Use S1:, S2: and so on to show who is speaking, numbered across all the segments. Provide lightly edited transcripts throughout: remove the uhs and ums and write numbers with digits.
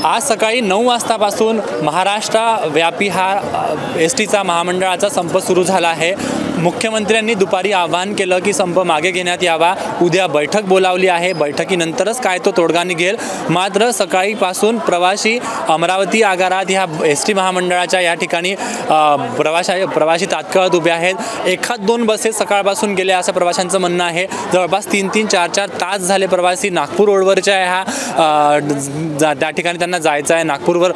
S1: आज सकाळी 9 वाजतापासून महाराष्ट्रव्यापी हा एसटीचा महामंडळाचा संप सुरू झाला आहे। मुख्यमंत्र्यांनी दुपारी आवाहन केलं की संप मागे घेण्यात यावा। उद्या बैठक बोलावली आहे, बैठकीनंतरच काय तो तोडगा निघेल। मात्र सकाळीपासून प्रवासी अमरावती आगारात ह्या एसटी महामंडळाच्या या ठिकाणी प्रवासी तात्काळात उभे आहेत। एखाद दोन बसेस सकाळपासून गेल्या असं प्रवाशांचं म्हणणं आहे। जवळपास 3-4 तास झाले प्रवासी नागपूर रोडवरच्या ह्या त्या ठिकाणी त्यांना जायचं आहे। नागपूरवर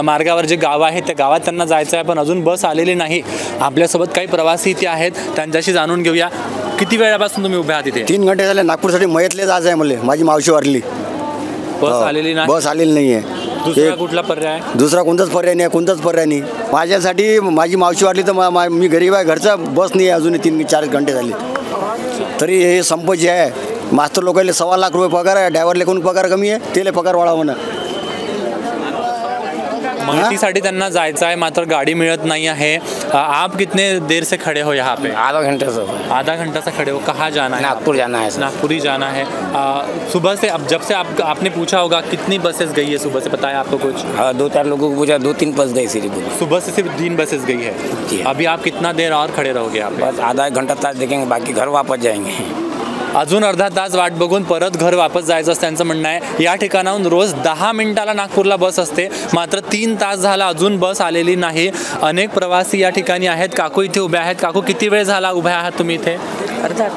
S1: मार्गावर जे गाव आहे त्या गावात त्यांना जायचं आहे, पण अजून बस आलेली नाही। आपल्यासोबत काही प्रवासी इथे आहेत, त्यांच्याशी जाणून घेऊया। किती वेळापासून तुम्ही उभे आहात इथे?
S2: 3 घंटे झाले। नागपूरसाठी मयतले जायचं आहे मला, माझी मावशी वारली।
S1: बस आलेली नाही?
S2: बस आलेली नाही आहे।
S1: दुसरा कुठला पर्याय?
S2: दुसरा कोणताच पर्याय नाही, कोणताच पर्याय नाही। माझ्यासाठी माझी मावशी वारली तर मी गरीब आहे, घरचा बस नाही आहे अजून। 3-4 घंटे झाले तरी हे संप जे आहे, मास्तर लोकांना 1.25 लाख रुपये पगार आहे, ड्रायव्हरला कोण पगार कमी आहे, त्याला पगार वाढावा ना।
S1: माहितीसाठी त्यांना जायचं आहे, मात्र गाड़ी मिलत नहीं है। आप कितने देर से खड़े हो यहाँ पे?
S3: आधा घंटे से।
S1: आधा घंटा से खड़े हो। कहाँ जाना है?
S3: नागपुर जाना है।
S1: नागपुर ही जाना है। सुबह से अब जब से आपने पूछा होगा कितनी बसेस गई है सुबह से, पता है आपको कुछ?
S3: हाँ, 2-4 लोगों को पूछा, 2-3 बस गई सिर्फ।
S1: सुबह से सिर्फ 3 बसेस गई है। अभी आप कितना देर और खड़े रहोगे यहाँ पे?
S3: बस आधा 1 घंटा तास देखेंगे, बाकी घर वापस जाएंगे।
S1: अजून अर्धा तास वाट बघून परत घर वापस जायचं असं त्यांचं म्हणणं आहे। या ठिकाणाहून रोज 10 मिनिटाला नागपूरला बस असते, मात्र 3 तास झाला अजून बस आलेली नाही। अनेक प्रवासी या ठिकाणी आहेत। काकू इथे उभे आहेत। काकू, किती वेळ झाला उभे आहात तुम्ही इथे?
S4: अर्धा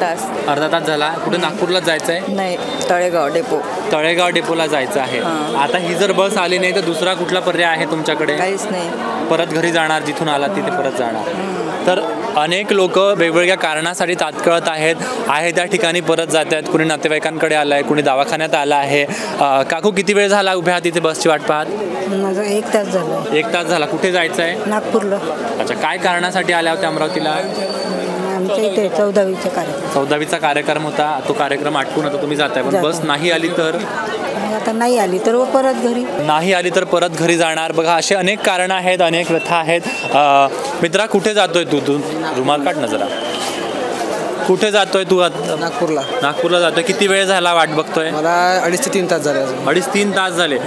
S4: तास
S1: झाला। कुठे नागपूरला जायचं आहे?
S4: नाही, तळेगाव
S1: डेपोला जायचं आहे। आता ही जर बस आली नाही तर दुसरा कुठला पर्याय आहे तुमच्याकडे?
S4: काहीच नाही।
S1: परत घरी जाणार, जिथून आला तिथे परत जाणार। तर अनेक लोक वेगवेगळ्या कारणासाठी तात्काळत आहेत त्या ठिकाणी परत जात आहेत। कुणी नातेवाईकांकडे आलं आहे, कुणी दवाखान्यात आलं आहे। काकू, किती वेळ झाला उभ्या आहात इथे बसची वाट पाहत?
S4: माझं 1 तास झाला।
S1: 1 तास झाला। कुठे जायचं आहे?
S4: नागपूरला।
S1: अच्छा, काय कारणासाठी आल्या होत्या अमरावतीला?
S4: आमच्या इथे 14वीचा
S1: कार्यक्रम होता, तो कार्यक्रम आटपून आता तुम्ही जाताय, पण बस नाही आली तर?
S4: आता नाही आली तर परत घरी,
S1: नाही आली तर परत घरी जाणार। बघा, असे अनेक कारणं आहेत, अनेक व्यथा आहेत। मित्रा, कुठे जातोय तू? रुमाल काढ ना जरा। कुठे जातोय तू? नागपूरला जातोय। किती वेळ झाला वाट बघतोय?
S5: मला 2.5 ते 3 तास झाले।
S1: 2.5-3 तास झाले।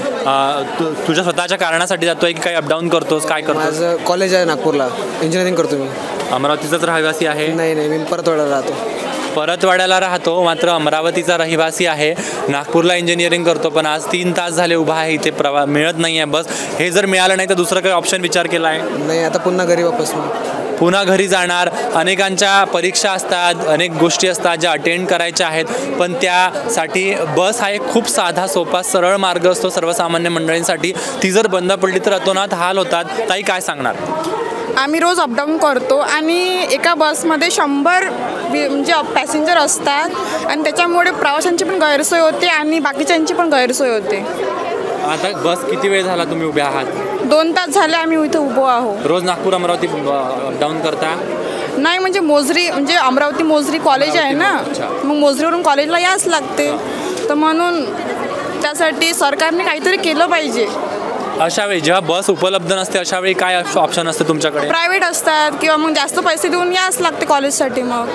S1: तुझ्या स्वतःच्या कारणासाठी जातोय की काही अपडाऊन करतोस? काय करतोस?
S5: माझं कॉलेज आहे नागपूरला, इंजिनिअरिंग करतो मी।
S1: अमरावतीचाच रहिवासी आहे?
S5: नाही, मी
S1: परतवाड्याला राहतो, मात्र अमरावतीचा रहिवासी आहे। नागपूरला इंजिनिअरिंग करतो, पण आज 3 तास झाले उभा आहे इथे। मिळत नाही आहे बस। हे जर मिळालं नाही तर दुसरं काही ऑप्शन विचार केला आहे?
S5: नाही, आता पुन्हा घरी वापस
S1: पुन्हा घरी जाणार। अनेकांच्या परीक्षा असतात, अनेक गोष्टी असतात ज्या अटेंड करायच्या आहेत, पण त्यासाठी बस हा एक खूप साधा, सोपा, सरळ मार्ग असतो सर्वसामान्य मंडळींसाठी। ती जर बंद पडली तर अतोनात हाल होतात। ताई, काय सांगणार?
S6: आम्ही रोज अपडाऊन करतो आणि एका बसमध्ये 100 म्हणजे पॅसेंजर असतात आणि त्याच्यामुळे प्रवाशांची पण गैरसोय होते आणि बाकीच्यांची पण गैरसोय होते।
S1: आता बस किती वेळ झाला तुम्ही उभे आहात?
S6: 2 तास झाले आम्ही इथे उभो आहोत।
S1: रोज नागपूर अमरावती अपडाऊन करता?
S6: नाही, म्हणजे अमरावती मोजरी कॉलेज आहे ना, मग मोजरीवरून कॉलेजला याच लागते, तर म्हणून त्यासाठी सरकारने काहीतरी केलं पाहिजे।
S1: अशा वेळी जेव्हा बस उपलब्ध नसते, अशा वेळी काय ऑप्शन असते तुमच्याकडे?
S6: प्रायव्हेट असतात किंवा मग जास्त पैसे देऊन याच लागते कॉलेजसाठी। मग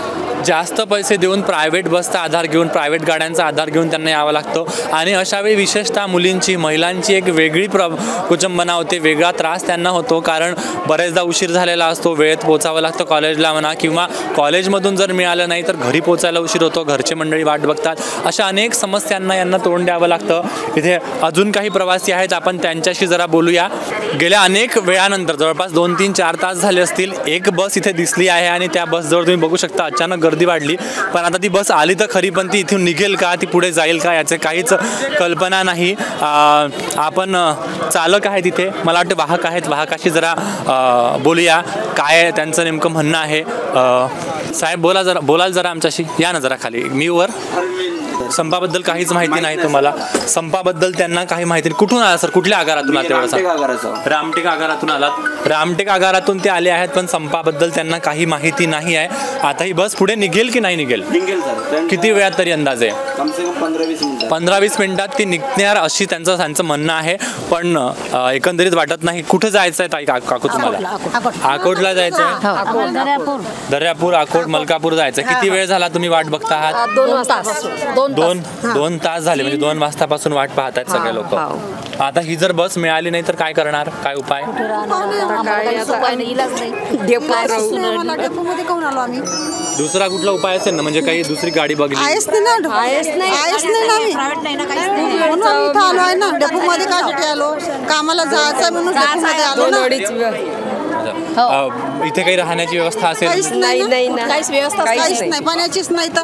S1: जास्त पैसे देऊन प्रायव्हेट बसचा आधार घेऊन, प्रायव्हेट गाड्यांचा आधार घेऊन त्यांना यावं लागतं। आणि अशा वेळी विशेषतः मुलींची, महिलांची एक वेगळी कुचंबना होते, वेगळा त्रास त्यांना होतो। कारण बरेचदा उशीर झालेला असतो, वेळेत पोचावं लागतं कॉलेजला म्हणा, किंवा कॉलेजमधून जर मिळालं नाही तर घरी पोचायला उशीर होतो, घरचे मंडळी वाट बघतात। अशा अनेक समस्यांना यांना तोंड द्यावं लागतं। इथे अजून काही प्रवासी आहेत, आपण त्यांच्याशी जरा बोलूया। गेल्या अनेक वेळानंतर जवळपास 2-3-4 तास झाले असतील, एक बस इथे दिसली आहे आणि त्या बसजवळ तुम्ही बघू शकता अचानक गर्दी वाढली। पण आता ती बस आली तर खरी, पण ती इथून निघेल का, ती पुढे जाईल का, याचे काहीच कल्पना नाही। आपण चालक आहेत इथे, मला वाटतं वाहक आहेत, वाहकाशी जरा बोलूया काय त्यांचं नेमकं म्हणणं आहे। साहेब, बोलाल जरा आमच्याशी, या ना जरा खाली। मी वर संपाबद्दल काहीच माहिती नाही तुम्हाला? संपाबद्दल त्यांना काही माहिती नाही। कुठून आला सर? कुठल्या आगारातून आले? रामटेक आगारातून आलात? रामटेक आगारातून ते आले आहेत, पण संपाबद्दल त्यांना काही माहिती नाही आहे। आता ही बस पुढे निघेल की नाही निघेल? किती वेळात तरी अंदाजे? 15-20 मिनिटात ती निघणार अशी त्यांचं म्हणणं आहे, पण एकंदरीत वाटत नाही। कुठे जायचं आहे ताई काकू तुम्हाला? अकोटला जायचं आहे? दर्यापूर, अकोट, मलकापूर जायचं। किती वेळ झाला तुम्ही वाट बघता आहात?
S4: 2
S1: दोन तास झाले म्हणजे 2 वाजतापासून वाट पाहतात सगळे लोक. आता ही जर बस मिळाली नाही तर काय करणार, काय उपाय?
S4: डेपोमध्ये कोण आलो आम्ही?
S1: दुसरा कुठला उपाय असेल ना, म्हणजे काही दुसरी गाडी बघली?
S4: डेपोमध्ये काय आलो, कामाला जायचं म्हणून डेपोमध्ये आलो ना.
S1: इथे काही राहण्याची व्यवस्था असेल?
S4: नाही काहीच व्यवस्था काहीच नाही, पाण्याचीच नाही. तर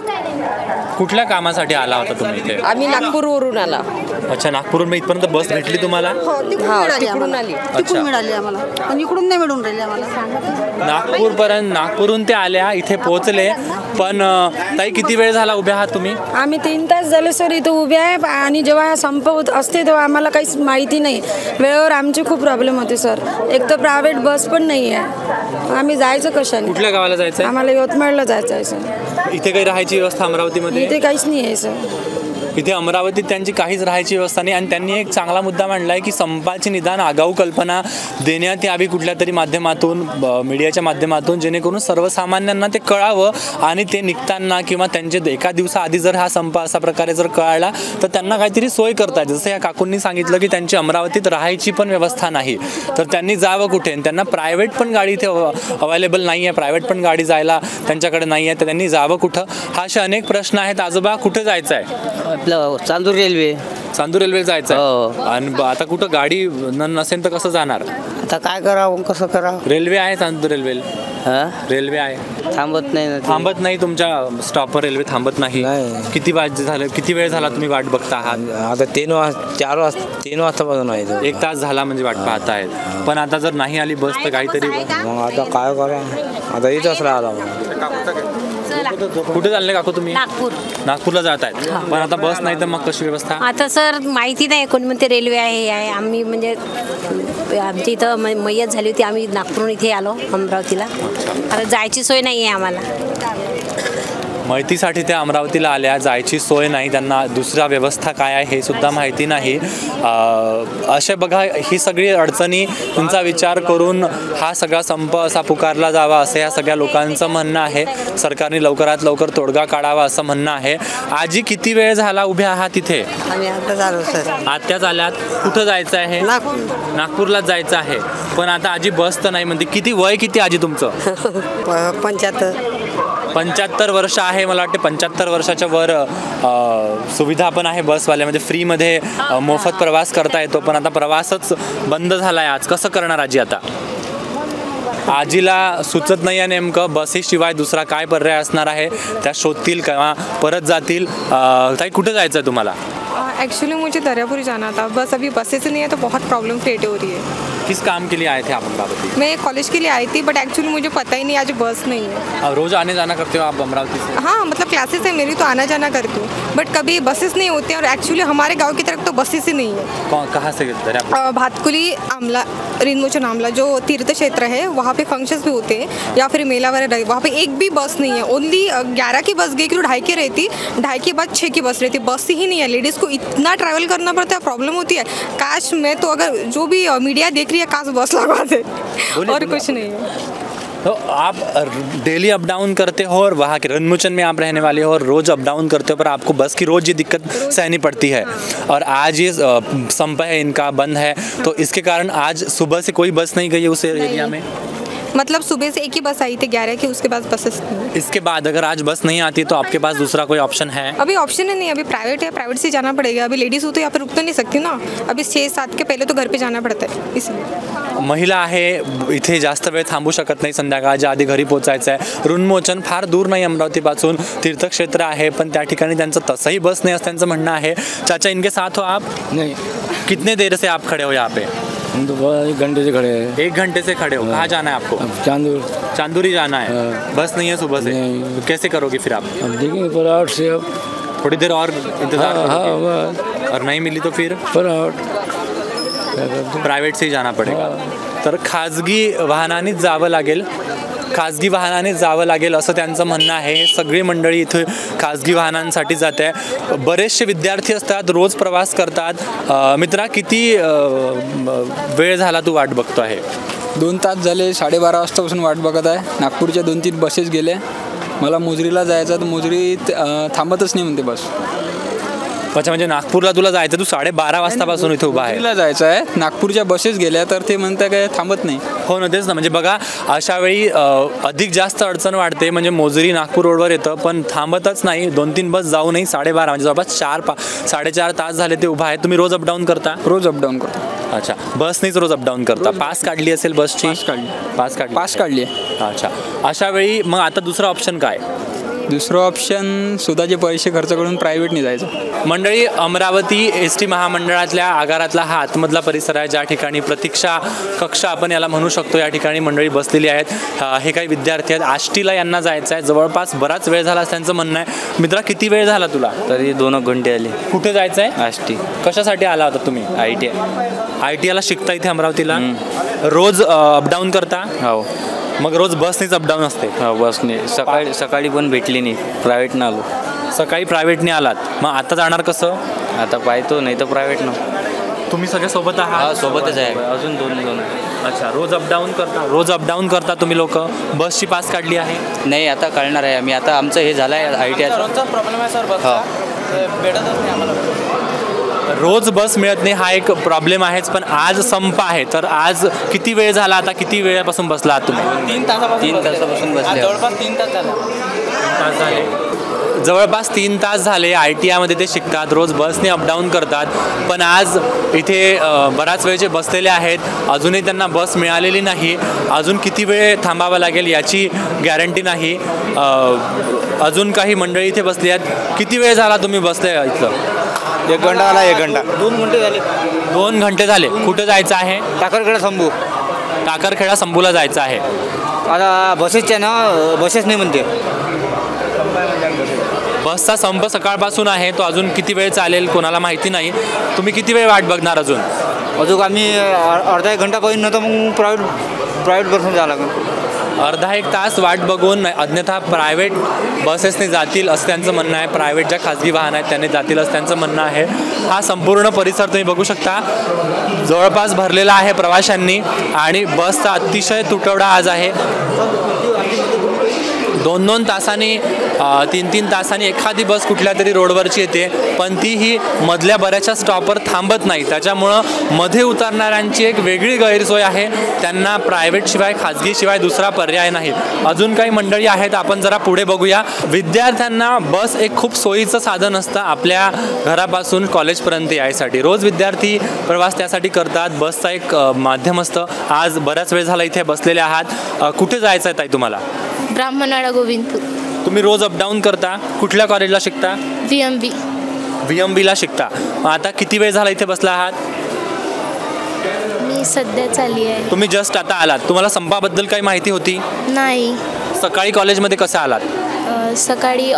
S1: कुठल्या कामासाठी आला होता तुम्ही इथे?
S7: आम्ही नागपूरवरून आला.
S1: अच्छा, नागपूरहून मग इथपर्यंत बस भेटली तुम्हाला?
S7: तिकडून आली.
S4: तिकडून मिळाली आम्हाला, पण इकडून नाही मिळून राहिली आम्हाला.
S1: नागपूरहून ते आल्या, इथे पोहोचले. पण ताई किती वेळ झाला उभ्या आहात तुम्ही?
S8: आम्ही 3 तास झाले सर इथं उभे आहे. आणि जेव्हा संप असते तेव्हा आम्हाला काहीच माहिती नाही. वेळेवर आमचे खूप प्रॉब्लेम होते सर. एक तर प्रायव्हेट बस पण नाही आहे. आम्ही जायचं कशाने?
S1: कुठल्या गावाला जायचं?
S8: आम्हाला यवतमाळला जायचं आहे सर.
S1: इथे काही राहायची व्यवस्था अमरावतीमध्ये?
S8: इथे काहीच नाही आहे सर.
S1: इथे अमरावतीत त्यांची काहीच राहायची व्यवस्था नाही. आणि त्यांनी एक चांगला मुद्दा मांडला आहे की संपाची निदान आगाऊ कल्पना देण्यात यावी कुठल्या तरी माध्यमातून, मीडियाच्या माध्यमातून, जेणेकरून सर्वसामान्यांना ते कळावं आणि ते निघताना किंवा त्यांचे एका दिवसाआधी जर हा संप असा प्रकारे जर कळाला तर त्यांना काहीतरी सोय करता येते. जसं या काकूंनी सांगितलं की त्यांची अमरावतीत राहायची पण व्यवस्था नाही, तर त्यांनी जावं कुठे? त्यांना प्रायव्हेट पण गाडी इथे अवेलेबल नाही आहे, प्रायव्हेट पण गाडी जायला त्यांच्याकडे नाही आहे, तर त्यांनी जावं कुठं? हा असे अनेक प्रश्न आहेत. आजोबा, कुठे जायचं आहे?
S9: आपलं चांदूर रेल्वे
S1: जायचं आहे. आणि आता कुठं गाडी नसेल तर कसं जाणार?
S9: आता काय करावं, कसं करावं?
S1: रेल्वे आहे, चांदूर रेल्वे आहे. थांबत नाही तुमच्या स्टॉपवर रेल्वे थांबत नाही? किती वेळ झाला तुम्ही वाट बघता आहात?
S9: आता 3 वाजतापासून आहे.
S1: 1 तास झाला म्हणजे वाट पाहत आहेत. पण आता जर नाही आली बस तर काहीतरी
S9: मग आता काय करा? आता इथंच राहिला.
S1: कुठे चालले काकू तुम्ही? नागपूरला जात आहेत. पण आता बस नाही तर मग कशी व्यवस्था?
S10: आता सर माहिती नाही, कोण म्हणते रेल्वे आहे. आम्ही म्हणजे आमची इथं मय्यत झाली होती, आम्ही नागपूरहून इथे आलो अमरावतीला. आता जायची सोय नाही आहे आम्हाला.
S1: माहितीसाठी त्या अमरावतीला आल्या, जायची सोय नाही, त्यांना दुसरा व्यवस्था काय आहे हे सुद्धा माहिती नाही. असे बघा, ही सगळी अडचणी तुमचा विचार करून हा सगळा संप असा पुकारला जावा असं या सगळ्या लोकांचं म्हणणं आहे. सरकारने लवकरात लवकर तोडगा काढावा असं म्हणणं आहे. आजी, किती वेळ झाला उभ्या आहात इथे?
S7: आम्ही आता झालो सर.
S1: आत्याच आल्यात. कुठं जायचं आहे? नागपूरलाच जायचं आहे. पण आता आजी बस तर नाही म्हणते. किती वय किती आजी तुमचं? 75 वर्ष आहे. मला वाटते 75 वर्षाच्या वर सुविधा पण आहे बसवाल्यामध्ये, फ्रीमध्ये मोफत प्रवास करता येतो. पण आता प्रवासच बंद झाला आहे आज. कसं करणार आजी आता? आजीला सुचत नाही आहे नेमकं बसेशिवाय दुसरा काय पर्याय असणार आहे. त्या शोधतील किंवा परत जातील. ताई, कुठे जायचं आहे तुम्हाला?
S6: एक्चुअली मुझे दरियापुरी जाना था, बस अभी बसेस नहीं है तो बहुत प्रॉब्लम क्रिएट हो रही है.
S1: किस काम के लिए आए थे आप अमरावती?
S6: मैं कॉलेज के लिए आई थी, बट एक्चुअली मुझे पता ही नहीं आज बस नहीं है.
S1: रोज आने जाना करते हो आप अमरावती से?
S6: हाँ, मतलब क्लासेस है मेरी तो आना जाना करती हूँ, बट कभी बसेस नहीं होते हैं. और एक्चुअली हमारे गांव की तरफ तो बसेस ही नहीं है.
S1: कहाँ से?
S6: भातकुली आमला, रिनमोचन आमला जो तीर्थ क्षेत्र है वहाँ पे फंक्शंस भी होते हैं या फिर मेला वगैरह, वहाँ पे एक भी बस नहीं है. ओनली 11 की बस गई, 2:30 की रहती, 2:30 के बाद 6 की बस रहती. बस ही नहीं है. लेडीज़ को इतना ट्रैवल करना पड़ता है, प्रॉब्लम होती है. काश मैं तो, अगर जो भी मीडिया देख रही है, काश बस लगवा दे, और कुछ नहीं है.
S1: तो आप डेली अप डाउन करते हो और वहाँ के रनमुचन में आप रहने वाले हो और रोज़ अप डाउन करते हो, पर आपको बस की रोज़ ये दिक्कत सहनी पड़ती है. और आज ये संप है इनका, बंद है, तो इसके कारण आज सुबह से कोई बस नहीं गई है उस एरिया में?
S6: मतलब सुबह से एक ही बस आई थी 11 की, उसके बाद बसेस नहीं.
S1: इसके बाद अगर आज बस नहीं आती तो आपके पास दूसरा कोई ऑप्शन है?
S6: अभी ऑप्शन ही नहीं. अभी प्राइवेट है, प्राइवेट से जाना पड़ेगा. अभी लेडीज़ हो तो यहाँ पर रुक तो नहीं सकती ना. अभी 6-7 के पहले तो घर पे जाना पड़ता है, इसलिए.
S1: महिला आहे, इथे जास्त वेळ थांबू शकत नाही, संध्याकाळच्या आधी घरी पोचायचं आहे. ऋन्मोचन फार दूर नाही अमरावतीपासून, तीर्थक्षेत्र आहे, पण त्या ठिकाणी त्यांचं तसंही बस नाही असं त्यांचं म्हणणं आहे. चाचा, इनके साथ हो आप?
S9: नहीं.
S1: कितने देर से आप खड़े हो यहाँ पे?
S9: हम तो 1 घंटे से खड़े हैं.
S1: 1 घंटे से खड़े हो. कहाँ जाना है आपको? चांदूर ही जाना है. बस नहीं है सुबह से? तो कैसे करोगे फिर आप?
S9: अब देखेंगे फटाफट से. अब
S1: थोड़ी देर और इंतजार करोगे? और नहीं मिली तो फिर प्राइवेट से ही जाना पडेगा. तर खाजगी वाहनानेच जावं लागेल असं त्यांचं म्हणणं आहे. हे सगळी मंडळी इथे खाजगी वाहनांसाठी जात आहे. बरेचसे विद्यार्थी असतात, रोज प्रवास करतात. मित्रा, किती वेळ झाला तू वाट बघतो आहे?
S5: 2 तास झाले. 12:30 वाजतापासून वाट बघत आहे. नागपूरच्या 2-3 बसेस गेले. मला मोजरीला जायचं तर मोजरीत थांबतच नाही म्हणते बस.
S1: अच्छा, म्हणजे नागपूरला तुला जायचं, तू 12:30 वाजतापासून इथे उभा आहे.
S5: मजुरीला जायचं आहे. नागपूरच्या बसेस गेल्या तर ते म्हणतं काय थांबत नाही.
S1: हो ना, तेच ना. म्हणजे बघा, अशा वेळी अधिक जास्त अडचण वाढते. म्हणजे मोजरी नागपूर रोडवर येतं पण थांबतच नाही. 2-3 बस जाऊ नाही. 12:30 म्हणजे जवळपास 4-4.5 तास झाले ते उभा आहे. तुम्ही रोज अपडाऊन करता?
S5: रोज अपडाऊन करतो.
S1: अच्छा, बसनीच रोज अपडाऊन करता. पास काढली असेल बसची?
S5: पास काढली आहे.
S1: अच्छा, अशा वेळी मग आता दुसरा ऑप्शन काय?
S5: दुसरं ऑप्शन स्वतःचे पैसे खर्च करून प्रायव्हेटने जायचं.
S1: मंडळी, अमरावती एस.टी. महामंडळातल्या आगारातला हा आतमधला परिसर आहे, ज्या ठिकाणी प्रतीक्षा कक्ष आपण याला म्हणू शकतो. या ठिकाणी मंडळी बसलेली आहेत. हे काही विद्यार्थी आहेत. आष्टीला यांना जायचं आहे. जवळपास बराच वेळ झाला त्यांचं म्हणणं आहे. मित्रा, किती वेळ झाला तुला?
S9: तरी 2 घंटे आले.
S1: कुठे जायचं आहे?
S9: आष्टी.
S1: कशासाठी आला होता तुम्ही? ITI ला शिकता इथे अमरावतीला? रोज अपडाऊन करता?
S9: हो.
S1: मग रोज बसनेच अपडाऊन असते?
S9: हो, बसने. सकाळी पण भेटली नाही, प्रायव्हेटनं आलो.
S1: सकाळी प्रायव्हेटने आलात, मग आता जाणार कसं?
S9: आता पाहतो, नाही तर प्रायव्हेटनं.
S1: तुम्ही सगळे सोबत आहात?
S9: हा, सोबतच आहे. अजून 2 जण.
S1: अच्छा, रोज अपडाऊन करता तुम्ही लोक? बसची पास काढली आहे?
S9: नाही, आता काढणार आहे आम्ही. आता आमचं हे झालं आहे ITI.
S3: प्रॉब्लेम आहे सर, भेटतच नाही आम्हाला.
S1: रोज बस मिळत नाही हा एक प्रॉब्लेम आहेच, पण आज संप आहे. तर आज किती वेळ झाला? आता किती वेळापासून बसला आहात तुम्ही?
S3: 3 तासापासून
S9: बसले.
S3: जवळपास 3 तास झाले.
S1: जवळपास 3 तास झाले. ITI ते शिकतात, रोज बसने अपडाऊन करतात. पण आज इथे बराच वेळचे बसलेले आहेत. अजूनही त्यांना बस मिळालेली नाही. अजून किती वेळ थांबावं लागेल याची गॅरंटी नाही. अजून काही मंडळी इथे बसली आहेत. किती वेळ झाला तुम्ही बसले इथं?
S3: 1 घंटा आला. 1 घंटा. 2 घंटे झाले.
S1: 2 घंटे झाले. कुठं जायचं आहे? टाकरखेडा संभूला जायचं आहे.
S3: आता बसेसच्या ना, बसेस नाही म्हणते.
S1: बसचा संप सकाळपासून आहे. तो अजून किती वेळ चालेल कोणाला माहिती नाही. तुम्ही किती वेळ वाट बघणार अजून?
S3: आम्ही अर्धा 1 घंटा पाहिजे नव्हतं, मग प्रायव्हेट बसून जावं लागेल.
S1: अर्धा 1 तास वाट बघून अन्यथा प्रायव्हेट बसेसने जातील असं त्यांचं म्हणणं आहे. प्रायव्हेट ज्या खाजगी वाहन आहेत त्यांनी जातील असं त्यांचं म्हणणं आहे. हा संपूर्ण परिसर तुम्ही बघू शकता, जवळपास भरलेला आहे प्रवाशांनी आणि बसचा अतिशय तुटवडा आज आहे. 2-2 तासांनी 3-3 तासांनी एखादी बस कुठल्या तरी रोडवरची येते, पण तीही मधल्या बऱ्याचशा स्टॉपवर थांबत नाही. त्याच्यामुळं मध्ये उतरणाऱ्यांची एक वेगळी गैरसोय आहे. त्यांना प्रायव्हेटशिवाय खाजगीशिवाय दुसरा पर्याय नाही. अजून काही मंडळी आहेत, आपण जरा पुढे बघूया. विद्यार्थ्यांना बस एक खूप सोयीचं साधन असतं आपल्या घरापासून कॉलेजपर्यंत यायसाठी. रोज विद्यार्थी प्रवास त्यासाठी करतात. बसचा एक माध्यम असतं. आज बराच वेळ झाला इथे बसलेले आहात. कुठे जायचं आहे ताई तुम्हाला?
S11: ब्राह्मणवाडा गोविंदपूर.
S1: तुम्ही रोज अपडाऊन करता? कुठल्या कॉलेजला शिकता?
S11: VMB
S1: ला शिकता. आता किती वेळ झाला इथे बसला आहात?
S11: मी सध्या चालली आहे.
S1: तुम्ही जस्ट आता आलात. तुम्हाला संपाबद्दल काही माहिती होती?
S11: नाही.
S1: सकाळी कॉलेजमध्ये कसं आलात?
S11: सकाळी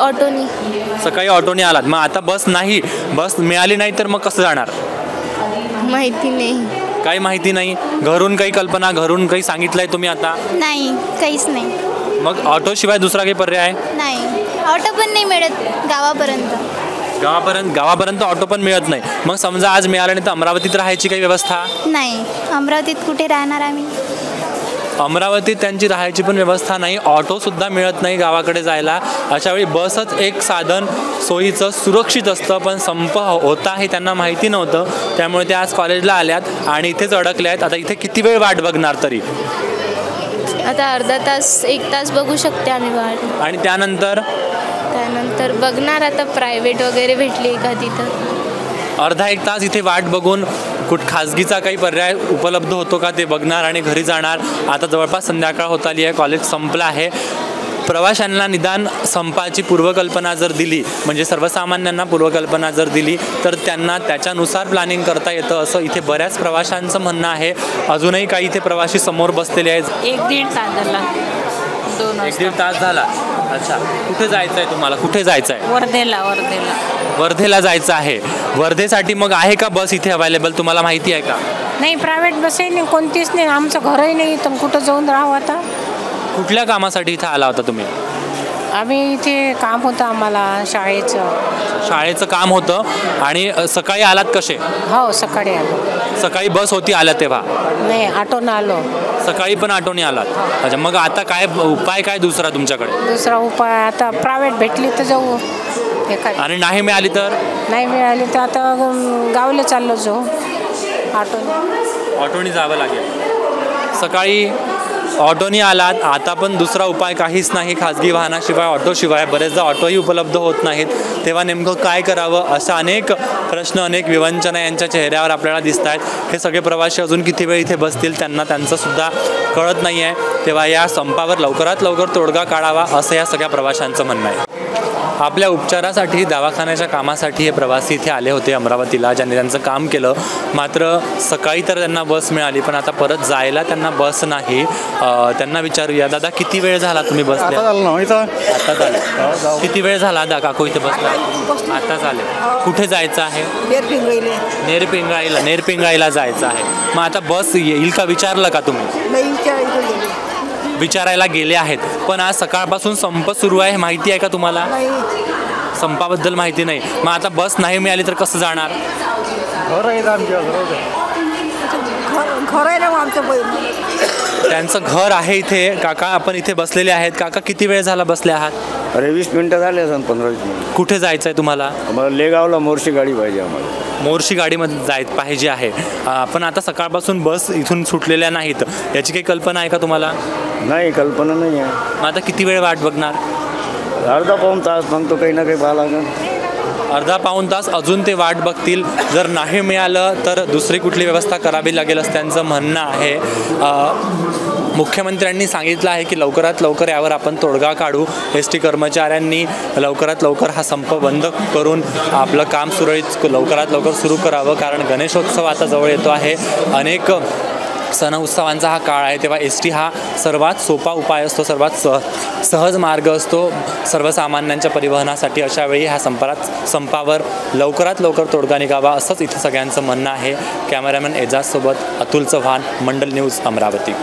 S1: ऑटोने आलात. मग आता बस नाही, बस मिळाली नाही तर मग कसं जाणार?
S11: माहिती नाही.
S1: काही माहिती नाही. घरून काही कल्पना, घरून काही सांगितलंय तुम्ही आता?
S11: नाही, काहीच नाही.
S1: मग ऑटो शिवाय दुसरा काही पर्याय?
S11: नाही, ऑटो पण नाही मिळत
S1: गावापर्यंत ऑटो पण मिळत नाही. मग समजा आज मिळालं नाही तर अमरावतीत राहायची काही व्यवस्था
S11: नाही? अमरावतीत कुठे राहणार आम्ही?
S1: अमरावतीत त्यांची राहायची पण व्यवस्था नाही, ऑटो सुद्धा मिळत नाही गावाकडे जायला. अशा वेळी बसच एक साधन सोयीचं सुरक्षित असतं, पण संप होता हे त्यांना माहिती नव्हतं. त्यामुळे ते आज कॉलेजला आल्यात आणि इथेच अडकले आहेत. आता इथे किती वेळ वाट बघणार तरी?
S11: आता अर्धा तास 1 तास बघू शकते आम्ही वाट.
S1: आणि त्यानंतर
S11: बघणार आता प्रायव्हेट वगैरे भेटली एखादी तर.
S1: अर्धा 1 तास इथे वाट बघून खाजगीचा काही पर्याय उपलब्ध होतो का ते बघणार आणि घरी जाणार. आता जवळपास संध्याकाळ होत आली आहे, कॉलेज संपलं आहे. प्रवाशांना निदान संपाची पूर्वकल्पना जर दिली, म्हणजे सर्वसामान्यांना पूर्वकल्पना जर दिली तर त्यांना त्याच्यानुसार प्लॅनिंग करता येतं असं इथे बऱ्याच प्रवाशांचं म्हणणं आहे. अजूनही काही इथे प्रवासी समोर बसलेले आहेत.
S12: 1-1.5 तास झाला.
S1: 1-1.5 तास झाला. अच्छा, कुठे जायचं आहे तुम्हाला? कुठे जायचं आहे? वर्धेला जायचं आहे. वर्धेसाठी मग आहे का बस इथे अवेलेबल? तुम्हाला माहिती आहे का?
S12: नाही, प्रायव्हेट बसही नाही, कोणतीच नाही. आमचं घरही नाही, तर कुठं जाऊन राहावं आता?
S1: कुठल्या कामासाठी इथे आला होता तुम्ही?
S12: आम्ही इथे काम होतं आम्हाला शाळेचं
S1: काम होतं. आणि सकाळी आलात कसे?
S12: हो, सकाळी आलो.
S1: सकाळी बस होती आल्या तेव्हा?
S12: नाही, ऑटोनं आलो.
S1: सकाळी पण ऑटोने आलात? अच्छा, मग आता काय उपाय काय दुसरा तुमच्याकडे?
S12: दुसरा उपाय आता प्रायव्हेट भेटली तर जाऊ.
S1: आणि नाही मिळाली तर?
S12: नाही मिळाली तर आता गावला चाललो जो
S1: ऑटोनी जावं लागेल. सकाळी ऑटोनी आलात, आता पण दुसरा उपाय काहीच नाही. खाजगी वाहनाशिवाय ऑटोशिवाय बरेचदा ऑटोही उपलब्ध होत नाहीत. तेव्हा नेमकं काय करावं अशा अनेक प्रश्न, अनेक विवंचना यांच्या चेहऱ्यावर आपल्याला दिसत आहेत. हे सगळे प्रवासी अजून किती वेळ इथे बसतील त्यांना त्यांचंसुद्धा कळत नाही आहे. तेव्हा या संपावर लवकरात लवकर तोडगा काढावा असं या सगळ्या प्रवाशांचं म्हणणं आहे. आपल्या उपचारासाठी, दवाखान्याच्या कामासाठी हे प्रवासी इथे आले होते अमरावतीला, ज्यांनी त्यांचं काम केलं. मात्र सकाळी तर त्यांना बस मिळाली, पण आता परत जायला त्यांना बस नाही. त्यांना विचारूया, दादा किती वेळ झाला तुम्ही बसले? आता झालं. किती वेळ झाला दा काकू इथे बसला? आता झाले. कुठे जायचं आहे? नेरपिंगळाईला जायचं आहे. मग आता बस येईल का विचारलं का तुम्ही? विचारायला गेले आहेत, पण आज सकाळपासून संप सुरू आहे. माहिती आहे का तुम्हाला? संपाबद्दल माहिती नाही. मग आता बस नाही मिळाली तर कसं जाणार? त्यांचं घर आहे इथे. काका आपण इथे बसलेले आहेत. काका किती वेळ झाला बसले आहात?
S2: अरे 20 मिनिटं झाले असं, 15-20 मिनिट.
S1: कुठे जायचं आहे तुम्हाला?
S2: आम्हाला लेगावला मोर्शी गाडी पाहिजे. आम्हाला
S1: मोर्शी गाडीमध्ये जायचं पाहिजे आहे. पण आता सकाळपासून बस इथून सुटलेल्या नाहीत. याची काही कल्पना आहे का तुम्हाला?
S2: नाही, कल्पना नाही आहे.
S1: मग आता किती वेळ वाट बघणार?
S2: अर्धा पाऊण तास मग तो काही ना काही पाहा लागेल.
S1: अर्धा पाऊण तास अजून ते वाट बघतील. जर नाही मिळालं तर दुसरी कुठली व्यवस्था करावी लागेल असं त्यांचं म्हणणं आहे. मुख्यमंत्र्यांनी सांगितलं आहे की लवकरात लवकर यावर आपण तोडगा काढू. ST कर्मचाऱ्यांनी लवकरात लवकर हा संप बंद करून आपलं काम सुरळीत लवकरात लवकर सुरू करावं, कारण गणेशोत्सव आता जवळ येतो आहे. अनेक सण उत्सवांचा हा काळ आहे, तेव्हा ST हा सर्वात सोपा उपाय असतो, सर्वात सहज मार्ग असतो सर्वसामान्यांच्या परिवहनासाठी. अशावेळी ह्या संपावर लवकरात लवकर तोडगा निघावा असंच इथे सगळ्यांचं म्हणणं आहे. कॅमेरामॅन एजाजसोबत अतुल चव्हाण, मंडल न्यूज, अमरावती.